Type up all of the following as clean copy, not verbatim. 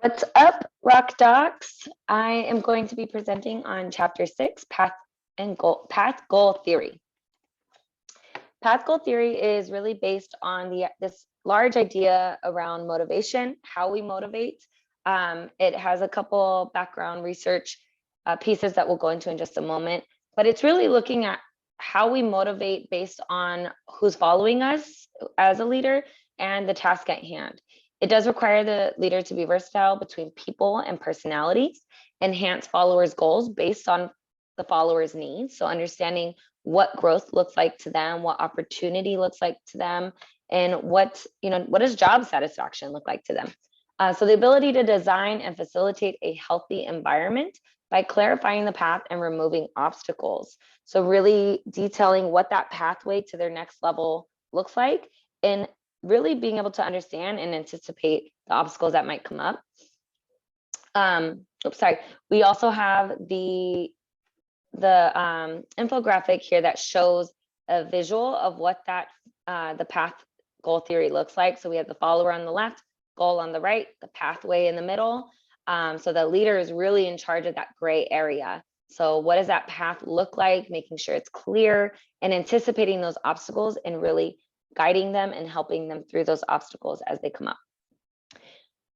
What's up, Rock Docs? I am going to be presenting on Chapter 6, Path Goal Theory. Path goal theory is really based on this large idea around motivation, how we motivate. It has a couple background research pieces that we'll go into in just a moment, but it's really looking at how we motivate based on who's following us as a leader and the task at hand. It does require the leader to be versatile between people and personalities, enhance followers' goals based on the followers' needs. So understanding what growth looks like to them, what opportunity looks like to them, and what does job satisfaction look like to them. So the ability to design and facilitate a healthy environment by clarifying the path and removing obstacles. So really detailing what that pathway to their next level looks like, and really being able to understand and anticipate the obstacles that might come up. We also have the infographic here that shows a visual of what that the path goal theory looks like. So we have the follower on the left, goal on the right, the pathway in the middle. So the leader is really in charge of that gray area. So what does that path look like? Making sure it's clear and anticipating those obstacles and really guiding them and helping them through those obstacles as they come up. A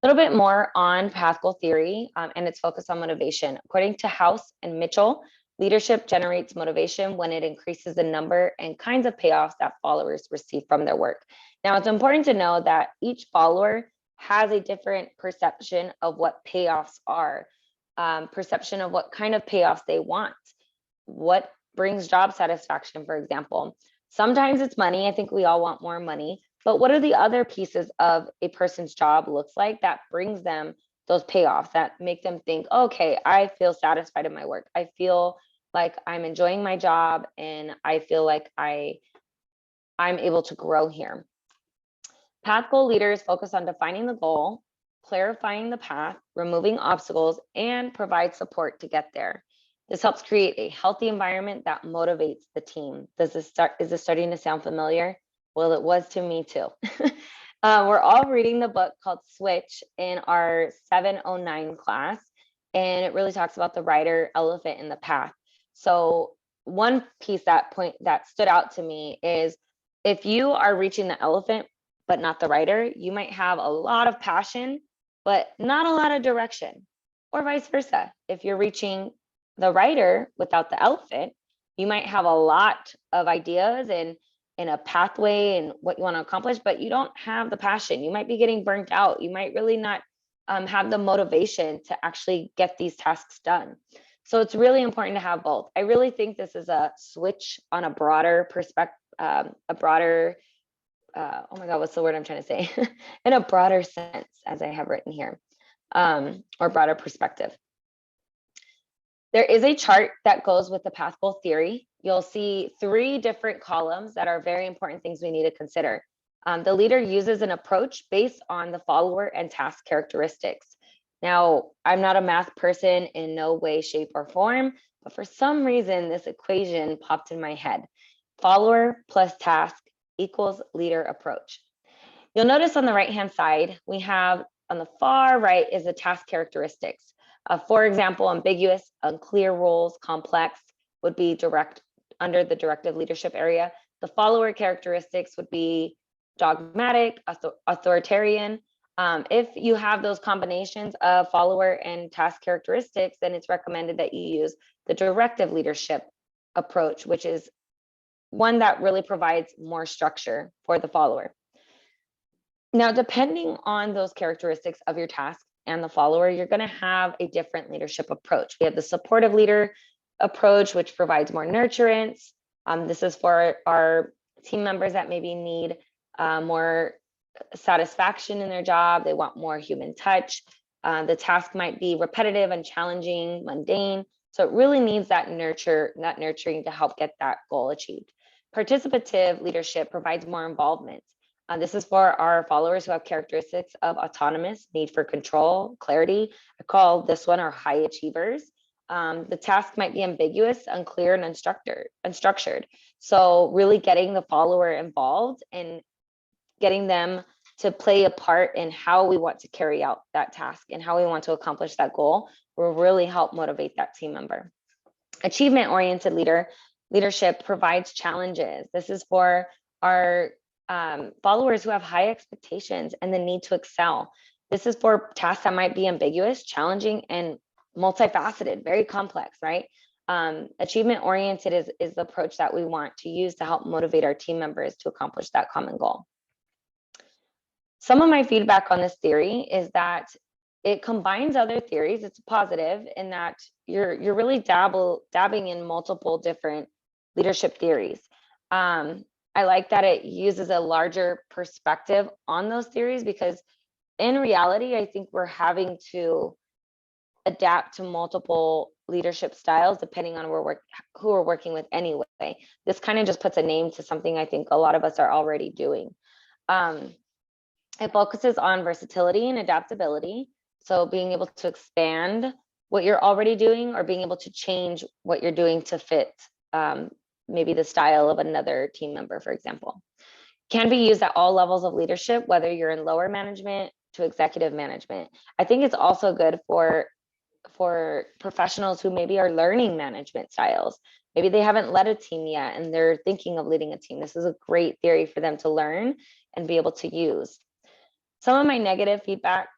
little bit more on path goal theory and its focus on motivation. According to House and Mitchell, leadership generates motivation when it increases the number and kinds of payoffs that followers receive from their work. Now, it's important to know that each follower has a different perception of what payoffs are, perception of what kind of payoffs they want, what brings job satisfaction, for example. Sometimes it's money. I think we all want more money. But what are the other pieces of a person's job looks like that brings them those payoffs that make them think, okay, I feel satisfied in my work. I feel like I'm enjoying my job and I feel like I'm able to grow here. Path goal leaders focus on defining the goal, clarifying the path, removing obstacles, and provide support to get there. This helps create a healthy environment that motivates the team. Is this starting to sound familiar? Well, it was to me too. We're all reading the book called Switch in our 709 class, and it really talks about the rider, elephant, and the path. So one piece that stood out to me is if you are reaching the elephant but not the rider, you might have a lot of passion, but not a lot of direction, or vice versa. If you're reaching the rider without the elephant, you might have a lot of ideas and in a pathway and what you want to accomplish, but you don't have the passion. You might be getting burnt out. You might really not have the motivation to actually get these tasks done. So it's really important to have both. I really think this is a switch on a broader perspective, oh my God, what's the word I'm trying to say? In a broader sense, as I have written here, or broader perspective. There is a chart that goes with the path goal theory. You'll see 3 different columns that are very important things we need to consider. The leader uses an approach based on the follower and task characteristics. Now, I'm not a math person in no way, shape, or form, but for some reason, this equation popped in my head. Follower plus task equals leader approach. You'll notice on the right-hand side, we have on the far right is the task characteristics. For example, ambiguous, unclear roles, complex would be under the directive leadership area. The follower characteristics would be dogmatic, authoritarian. If you have those combinations of follower and task characteristics, then it's recommended that you use the directive leadership approach, which is one that really provides more structure for the follower. Now, depending on those characteristics of your task and the follower, you're going to have a different leadership approach. We have the supportive leader approach, which provides more nurturance. This is for our team members that maybe need more satisfaction in their job. They want more human touch. The task might be repetitive and challenging, mundane. So it really needs that nurturing to help get that goal achieved. Participative leadership provides more involvement. This is for our followers who have characteristics of autonomous, need for control, clarity. I call this one our high achievers. The task might be ambiguous, unclear, and unstructured. So really getting the follower involved and getting them to play a part in how we want to carry out that task and how we want to accomplish that goal will really help motivate that team member. Achievement-oriented leadership provides challenges. This is for our followers who have high expectations and the need to excel. This is for tasks that might be ambiguous, challenging, and multifaceted, very complex, right? Achievement-oriented is the approach that we want to use to help motivate our team members to accomplish that common goal. Some of my feedback on this theory is that it combines other theories. It's positive in that you're really dabbing in multiple different leadership theories. I like that it uses a larger perspective on those theories, because in reality, I think we're having to adapt to multiple leadership styles depending on who we're working with anyway. This kind of just puts a name to something I think a lot of us are already doing. It focuses on versatility and adaptability. So being able to expand what you're already doing, or being able to change what you're doing to fit maybe the style of another team member, for example. Can be used at all levels of leadership, whether you're in lower management to executive management. I think it's also good for professionals who maybe are learning management styles. Maybe they haven't led a team yet and they're thinking of leading a team. This is a great theory for them to learn and be able to use. Some of my negative feedback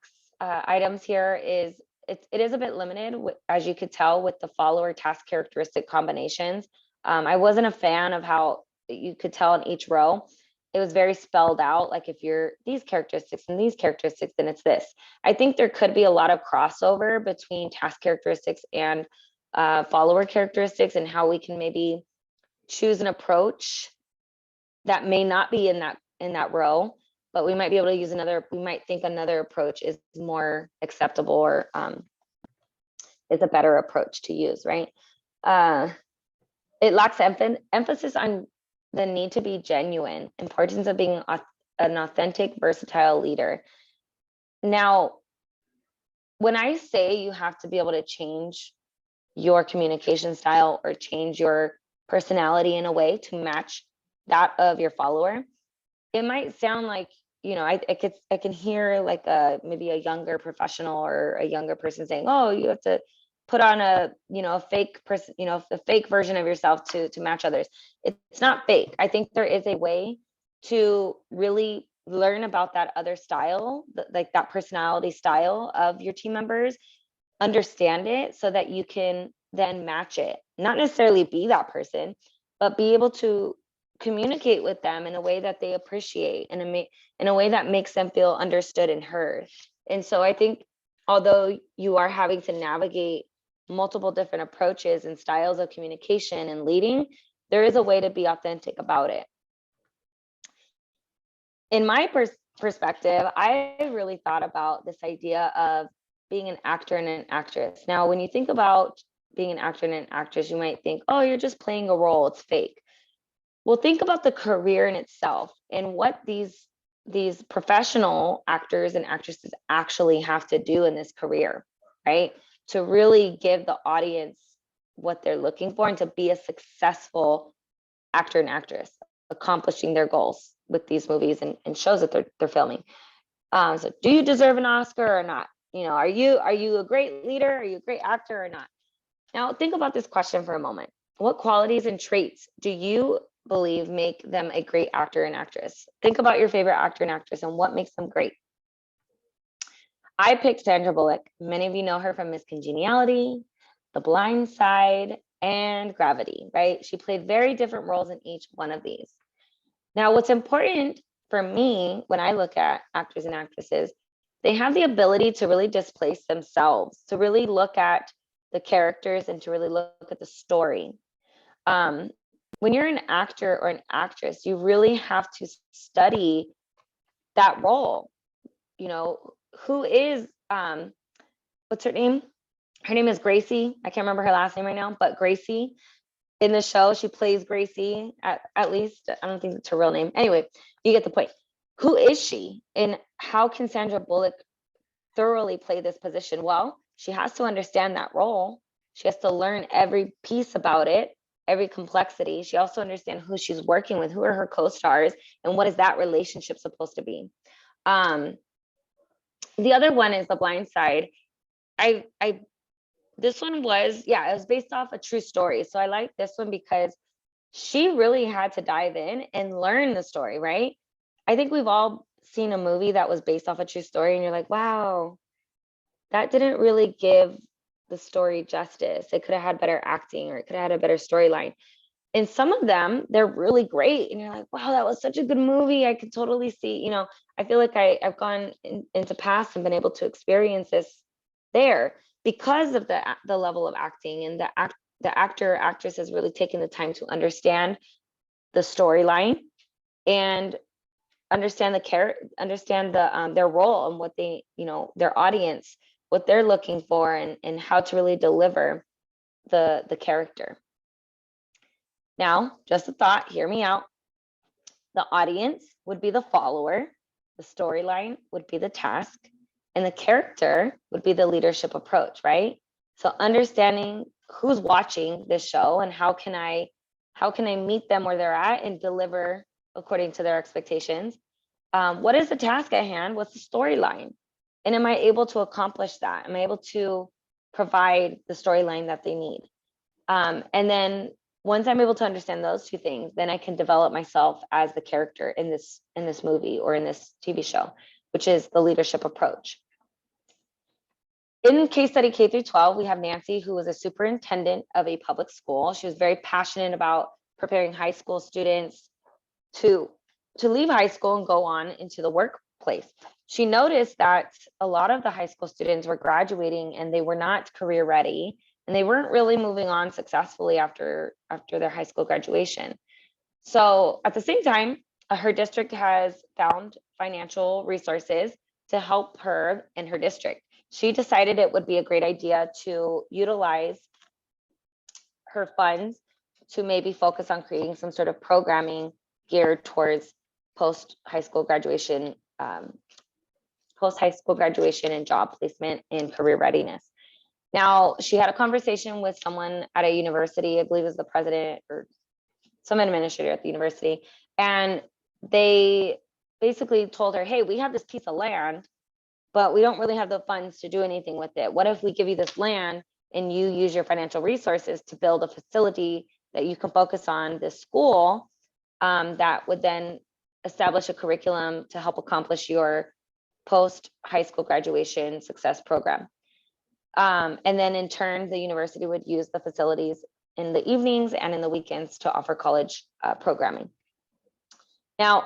items here is it is a bit limited, as you could tell, with the follower task characteristic combinations. I wasn't a fan of how you could tell in each row. It was very spelled out, like if you're these characteristics and these characteristics, then it's this. I think there could be a lot of crossover between task characteristics and follower characteristics, and how we can maybe choose an approach that may not be in that row, but we might be able to use we might think another approach is more acceptable, or is a better approach to use, right? It lacks emphasis on the need to be genuine, importance of being an authentic, versatile leader. Now, when I say you have to be able to change your communication style or change your personality in a way to match that of your follower, it might sound like, I can hear like maybe a younger professional or a younger person saying, oh, you have to put on a fake person, the fake version of yourself to match others. It's not fake. I think there is a way to really learn about that other style, like that personality style of your team members, understand it so that you can then match it, not necessarily be that person, but be able to communicate with them in a way that they appreciate, and in a way that makes them feel understood and heard. And so I think, although you are having to navigate multiple different approaches and styles of communication and leading, there is a way to be authentic about it. In my perspective, I really thought about this idea of being an actor and an actress. Now, when you think about being an actor and an actress, you might think, oh, you're just playing a role, it's fake. Well, think about the career in itself and what these professional actors and actresses actually have to do in this career, right? To really give the audience what they're looking for and to be a successful actor and actress, accomplishing their goals with these movies and shows that they're filming. So do you deserve an Oscar or not? Are you a great leader? Are you a great actor or not? Now think about this question for a moment. What qualities and traits do you believe make them a great actor and actress? Think about your favorite actor and actress and what makes them great. I picked Sandra Bullock. Many of you know her from Miss Congeniality, The Blind Side, and Gravity, right? She played very different roles in each one of these. Now, what's important for me when I look at actors and actresses, they have the ability to really displace themselves, to really look at the characters and to really look at the story. When you're an actor or an actress, you really have to study that role. Who is, what's her name? Her name is Gracie. I can't remember her last name right now, but Gracie in the show, she plays Gracie at least. I don't think it's her real name. Anyway, you get the point. Who is she? And how can Sandra Bullock thoroughly play this position? Well, she has to understand that role. She has to learn every piece about it, every complexity. She also understands who she's working with, who are her co-stars, and what is that relationship supposed to be. The other one is The Blind Side. This one was, yeah, it was based off a true story. So I like this one because she really had to dive in and learn the story, right? I think we've all seen a movie that was based off a true story and you're like, wow, that didn't really give the story justice. It could have had better acting, or it could have had a better storyline. And some of them, they're really great. And you're like, wow, that was such a good movie. I could totally see, I feel like I've gone into past and been able to experience this there because of the level of acting, and the actor or actress has really taken the time to understand the storyline and understand their role and what they, their audience, what they're looking for, and how to really deliver the character. Now, just a thought, hear me out. The audience would be the follower, the storyline would be the task, and the character would be the leadership approach, right? So understanding who's watching this show and how can I meet them where they're at and deliver according to their expectations. What is the task at hand? What's the storyline? And am I able to accomplish that? Am I able to provide the storyline that they need? And then once I'm able to understand those two things, then I can develop myself as the character in this movie or in this TV show, which is the leadership approach. In case study K through 12, we have Nancy, who was a superintendent of a public school. She was very passionate about preparing high school students to leave high school and go on into the workplace. She noticed that a lot of the high school students were graduating and they were not career ready, and they weren't really moving on successfully after their high school graduation. So at the same time, her district has found financial resources to help her in her district. She decided it would be a great idea to utilize her funds to maybe focus on creating some sort of programming geared towards post-high school graduation and job placement and career readiness. Now, she had a conversation with someone at a university, I believe it was the president or some administrator at the university, and they basically told her, hey, we have this piece of land, but we don't really have the funds to do anything with it. What if we give you this land and you use your financial resources to build a facility that you can focus on this school that would then establish a curriculum to help accomplish your post-high school graduation success program. And then in turn, the university would use the facilities in the evenings and in the weekends to offer college programming. Now,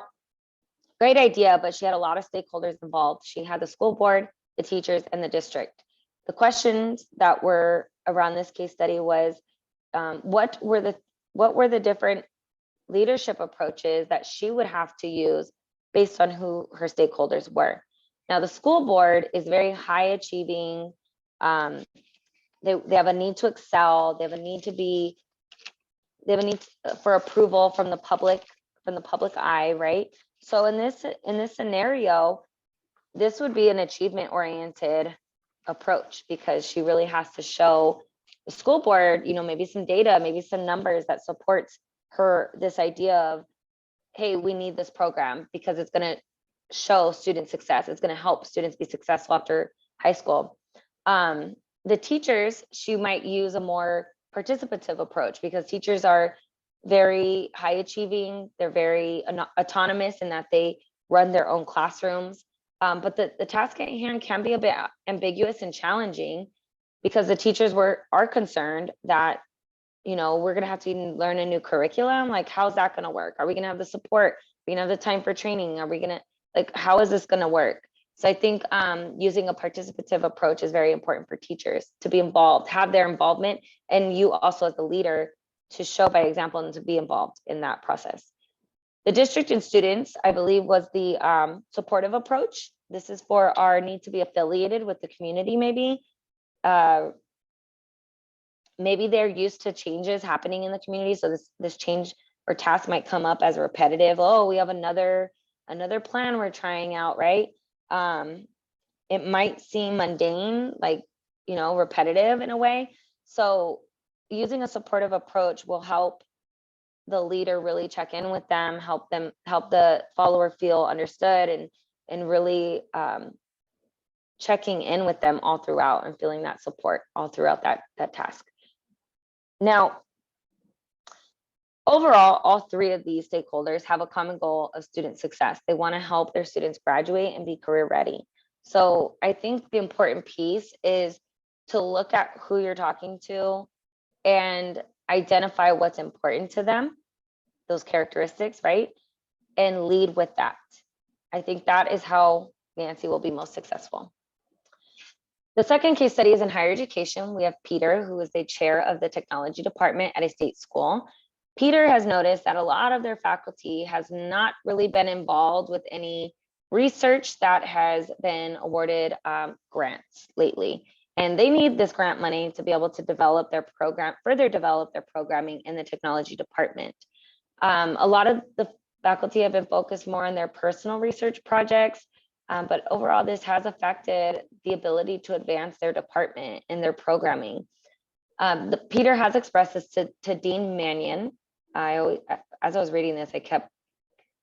great idea, but she had a lot of stakeholders involved. She had the school board, the teachers, and the district. The questions that were around this case study was, what were the different leadership approaches that she would have to use based on who her stakeholders were. Now, the school board is very high achieving. They have a need to excel. They have a need for approval from the public eye, right? So in this scenario, this would be an achievement oriented approach, because she really has to show the school board, maybe some data, maybe some numbers that supports this idea of, hey, we need this program because it's going to show student success. It's going to help students be successful after high school. The teachers, she might use a more participative approach, because teachers are very high achieving. They're very autonomous in that they run their own classrooms. But the task at hand can be a bit ambiguous and challenging, because the teachers are concerned that, we're going to have to learn a new curriculum. Like, how's that going to work? Are we going to have the support? Are we going to have the time for training? Are we going to, how is this going to work? So I think using a participative approach is very important for teachers to be involved, have their involvement, and you also as the leader to show by example and to be involved in that process. The district and students, I believe, was the supportive approach. This is for our need to be affiliated with the community, maybe. Maybe they're used to changes happening in the community. So this change or task might come up as repetitive. Oh, we have another plan we're trying out, right? It might seem mundane, repetitive in a way. So using a supportive approach will help the leader really check in with them, help the follower feel understood and really checking in with them all throughout and feeling that support all throughout that task. Now, overall, all three of these stakeholders have a common goal of student success. They want to help their students graduate and be career ready. So I think the important piece is to look at who you're talking to and identify what's important to them, those characteristics, right? And lead with that. I think that is how Nancy will be most successful. The second case study is in higher education. We have Peter, who is the chair of the technology department at a state school. Peter has noticed that a lot of their faculty has not really been involved with any research that has been awarded grants lately. And they need this grant money to be able to develop their program, further develop their programming in the technology department. A lot of the faculty have been focused more on their personal research projects, but overall this has affected the ability to advance their department and their programming. Peter has expressed this to Dean Mannion. As I was reading this, I kept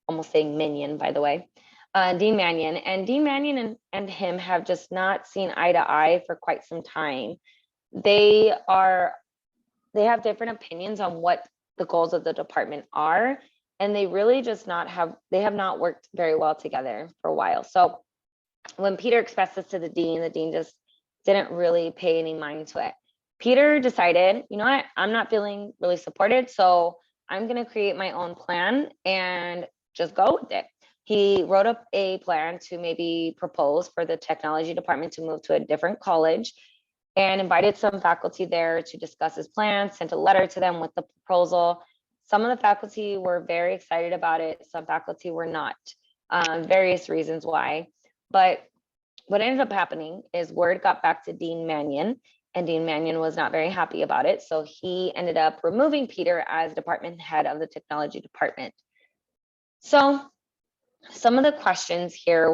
almost saying Minion, by the way. Dean Mannion, and Dean Mannion and him have just not seen eye to eye for quite some time. They have different opinions on what the goals of the department are, and they really just have not worked very well together for a while. So when Peter expressed this to the dean just didn't really pay any mind to it. Peter decided, you know what, I'm not feeling really supported, so I'm going to create my own plan and just go with it. He wrote up a plan to maybe propose for the technology department to move to a different college and invited some faculty there to discuss his plan, sent a letter to them with the proposal. Some of the faculty were very excited about it. Some faculty were not, various reasons why. But what ended up happening is word got back to Dean Mannion, and Dean Mannion was not very happy about it. So he ended up removing Peter as department head of the technology department. So some of the questions here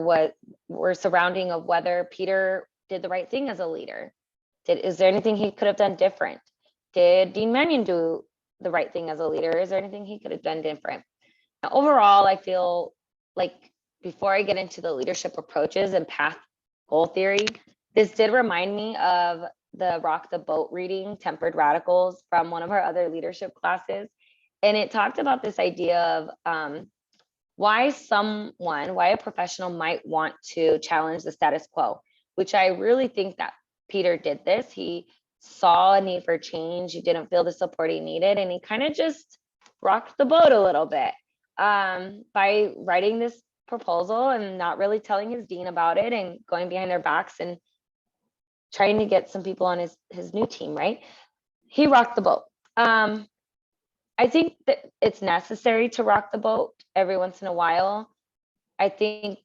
were surrounding of whether Peter did the right thing as a leader. Is there anything he could have done different? Did Dean Mannion do the right thing as a leader? Is there anything he could have done different? Now, overall, I feel like before I get into the leadership approaches and path goal theory, this did remind me of the Rock the Boat reading, Tempered Radicals, from one of our other leadership classes. And it talked about this idea of why a professional might want to challenge the status quo, which I really think that Peter did this. He saw a need for change. He didn't feel the support he needed, and he kind of just rocked the boat a little bit by writing this proposal and not really telling his dean about it and going behind their backs and trying to get some people on his new team, right? He rocked the boat. I think that it's necessary to rock the boat every once in a while. I think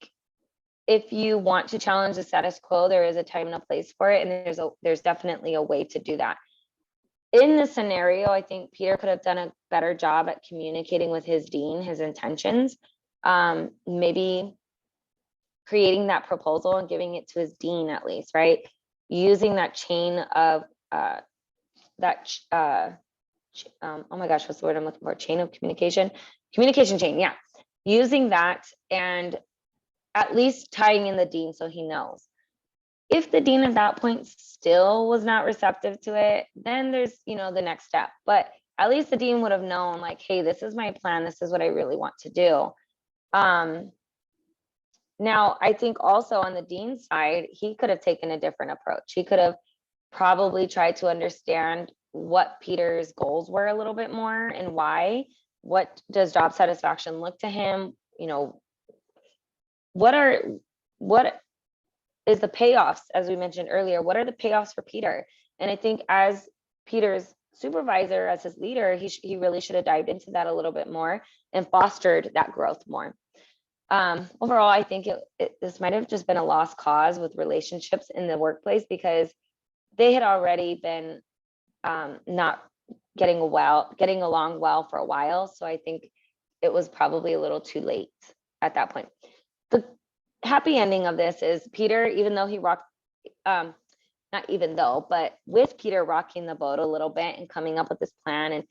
if you want to challenge the status quo, there is a time and a place for it, and there's definitely a way to do that. In this scenario, I think Peter could have done a better job at communicating with his dean his intentions, maybe creating that proposal and giving it to his dean at least, right? Using that chain of oh my gosh, what's the word I'm looking for? Chain of communication chain. Yeah. Using that and at least tying in the dean so he knows. If the dean at that point still was not receptive to it, then there's, the next step. But at least the dean would have known, like, hey, this is my plan. This is what I really want to do. Now, I think also on the dean's side, he could have taken a different approach. He could have probably tried to understand what Peter's goals were a little bit more and why. What does job satisfaction look to him? What is the payoffs, as we mentioned earlier? What are the payoffs for Peter? And I think as Peter's supervisor, as his leader, he really should have dived into that a little bit more and fostered that growth more. Overall, I think this might have just been a lost cause with relationships in the workplace because they had already been not getting along well for a while. So I think it was probably a little too late at that point. The happy ending of this is Peter, even though he rocked, but with Peter rocking the boat a little bit and coming up with this plan and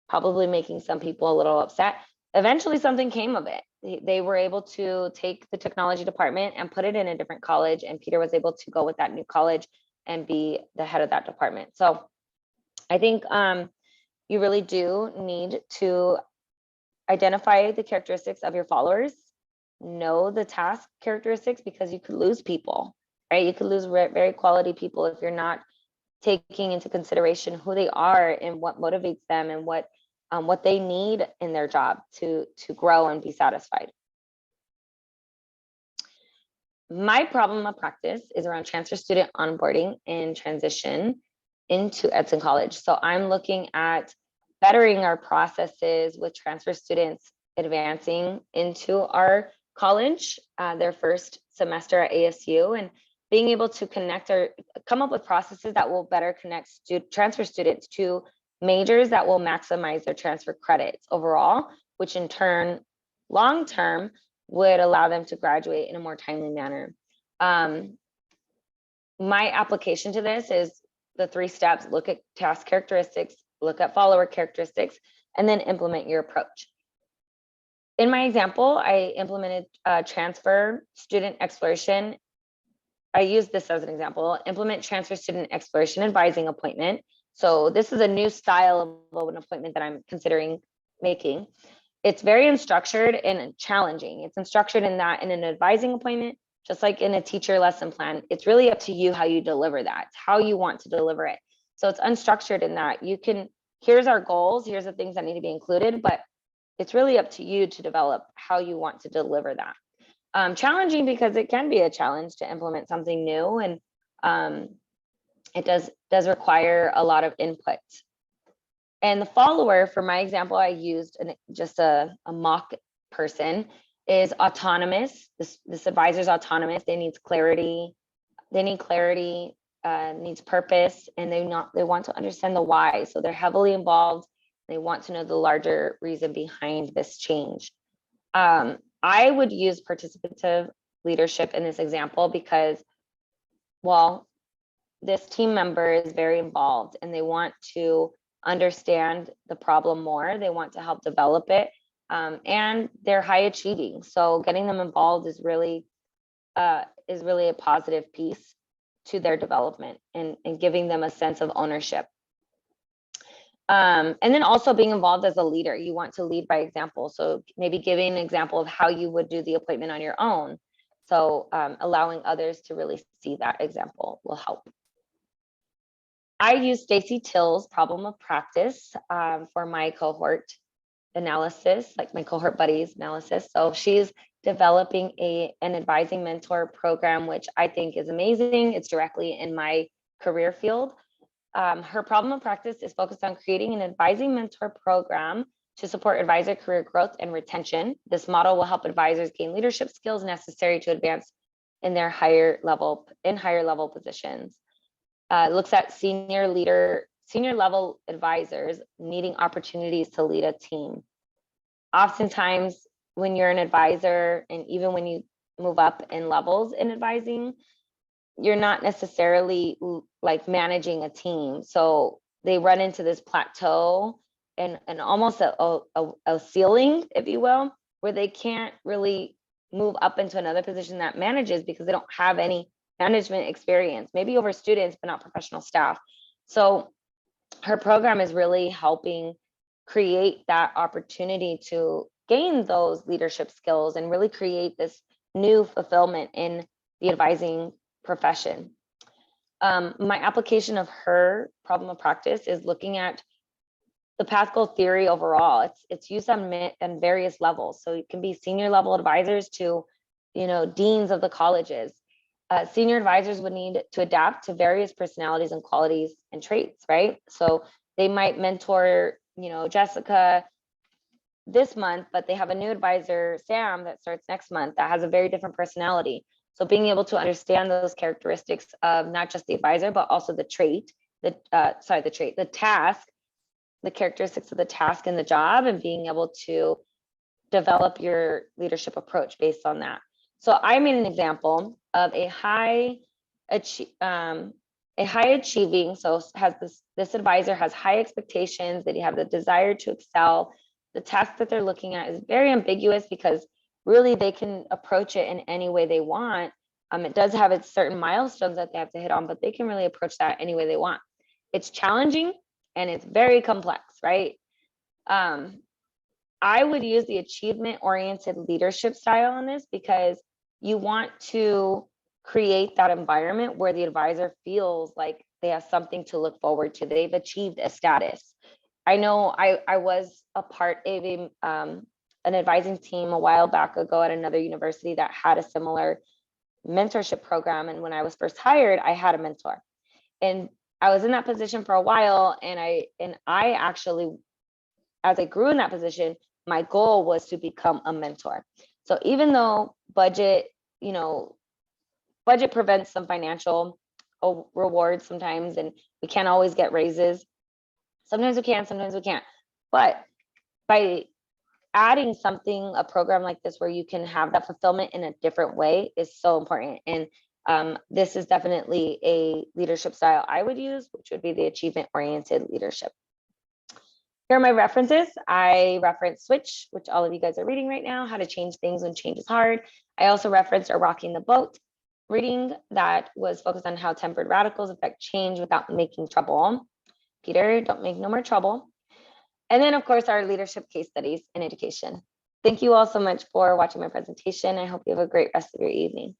probably making some people a little upset, eventually something came of it. They were able to take the technology department and put it in a different college, and Peter was able to go with that new college and be the head of that department. So I think you really do need to identify the characteristics of your followers, know the task characteristics, because you could lose people, right? You could lose very quality people if you're not taking into consideration who they are and what motivates them and what they need in their job to grow and be satisfied. My problem of practice is around transfer student onboarding and transition into Edson College. So I'm looking at bettering our processes with transfer students advancing into our college, their first semester at ASU, and being able to connect or come up with processes that will better connect transfer students to majors that will maximize their transfer credits overall, which in turn, long term, would allow them to graduate in a more timely manner. My application to this is the 3 steps: look at task characteristics, look at follower characteristics, and then implement your approach. In my example, I implemented transfer student exploration. I use this as an example: implement transfer student exploration advising appointment. So this is a new style of an appointment that I'm considering making. It's very unstructured and challenging. It's unstructured in that in an advising appointment, just like in a teacher lesson plan, it's really up to you how you deliver that, how you want to deliver it. So it's unstructured in that you can, here's our goals, here's the things that need to be included, but it's really up to you to develop how you want to deliver that. Challenging because it can be a challenge to implement something new, and it does require a lot of input. And the follower, for my example, I used just a mock person, is autonomous. This advisor is autonomous. They need clarity. Needs purpose, and they want to understand the why. So they're heavily involved. They want to know the larger reason behind this change. I would use participative leadership in this example because, well, this team member is very involved and they want to understand the problem more. They want to help develop it, and they're high achieving. So getting them involved is really a positive piece to their development and giving them a sense of ownership. And then also being involved as a leader. You want to lead by example. So maybe giving an example of how you would do the appointment on your own. So allowing others to really see that example will help. I use Stacy Till's problem of practice for my cohort analysis, like my cohort buddies analysis. So she's developing an advising mentor program, which I think is amazing. It's directly in my career field. Her problem of practice is focused on creating an advising mentor program to support advisor career growth and retention. This model will help advisors gain leadership skills necessary to advance in their higher level positions. Looks at senior level advisors needing opportunities to lead a team. Oftentimes, when you're an advisor, and even when you move up in levels in advising, you're not necessarily like managing a team. So they run into this plateau and almost a ceiling, if you will, where they can't really move up into another position that manages because they don't have any management experience, maybe over students, but not professional staff. So her program is really helping create that opportunity to gain those leadership skills and really create this new fulfillment in the advising profession. My application of her problem of practice is looking at the path goal theory overall. It's used on various levels. So it can be senior level advisors to, deans of the colleges. Senior advisors would need to adapt to various personalities and qualities and traits, right? So they might mentor, Jessica this month, but they have a new advisor, Sam, that starts next month that has a very different personality. So being able to understand those characteristics of not just the advisor, but also the task, the characteristics of the task and the job, and being able to develop your leadership approach based on that. So I made an example of a high achieving, so has this advisor has high expectations, that you have the desire to excel, the task that they're looking at is very ambiguous because really they can approach it in any way they want. It does have its certain milestones that they have to hit on, but they can really approach that any way they want. It's challenging and it's very complex, right? I would use the achievement-oriented leadership style on this because you want to create that environment where the advisor feels like they have something to look forward to. They've achieved a status. I know I was a part of an advising team a while back ago at another university that had a similar mentorship program. And when I was first hired, I had a mentor. And I was in that position for a while. And I actually, as I grew in that position, my goal was to become a mentor. So even though budget prevents some financial rewards sometimes, and we can't always get raises. Sometimes we can, sometimes we can't. But by adding something, a program like this where you can have that fulfillment in a different way is so important. And this is definitely a leadership style I would use, which would be the achievement-oriented leadership. Here are my references. I referenced Switch, which all of you guys are reading right now, How to Change Things When Change is Hard. I also referenced A Rocking the Boat reading that was focused on how tempered radicals affect change without making trouble. Peter, don't make no more trouble. And then, of course, our leadership case studies in education. Thank you all so much for watching my presentation. I hope you have a great rest of your evening.